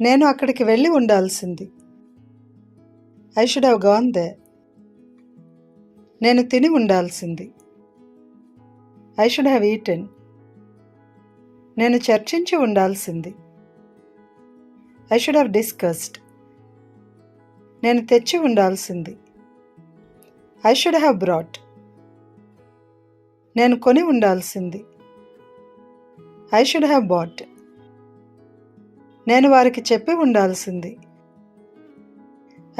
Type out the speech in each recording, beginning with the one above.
నేను అక్కడికి వెళ్ళి ఉండాల్సింది. I should have gone there. నేను తిని ఉండాల్సింది. I should have eaten. నేను చర్చించి ఉండాల్సింది. I should have discussed. నేను తెచ్చి ఉండాల్సింది. I should have brought. నేను కొని ఉండాల్సింది. I should have bought. నేను వారికి చెప్పి ఉండాల్సింది.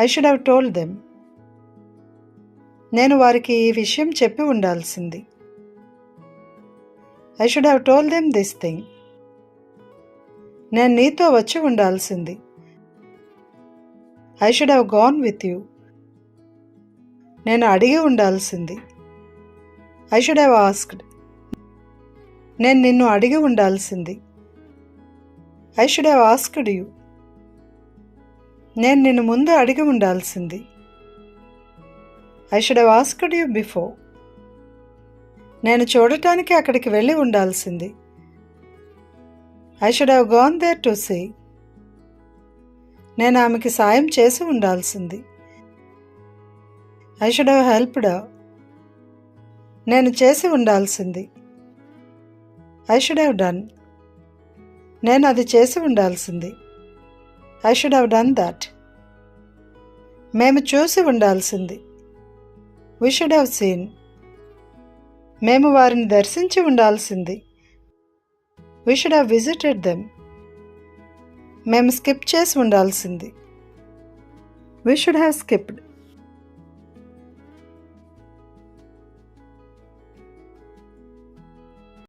I should have told them. నేను వారికి ఈ విషయం చెప్పి ఉండాల్సింది. I should have told them this thing. నేను నీతో వచ్చి ఉండాల్సింది. I should have gone with you. నేను అడిగి ఉండాల్సింది. I should have asked. నేను నిన్ను అడిగి ఉండాల్సింది. I should have asked you. నేను నిన్ను ముందు అడిగి ఉండాల్సింది. I should have asked you before. నేను చూడటానికి అక్కడికి వెళ్ళి ఉండాల్సింది. I should have gone there to see. నేను ఆమెకి సాయం చేసి ఉండాల్సింది. I should have helped her. నేను చేసి ఉండాల్సింది. I should have done. నేను అది చేసి ఉండాల్సింది. I should have done that. మేము చూసి ఉండాల్సింది. We should have seen. మేము వారిని దర్శించి ఉండాల్సింది. We should have visited them. మేము స్కిప్ చేసి ఉండాల్సింది. We should have skipped.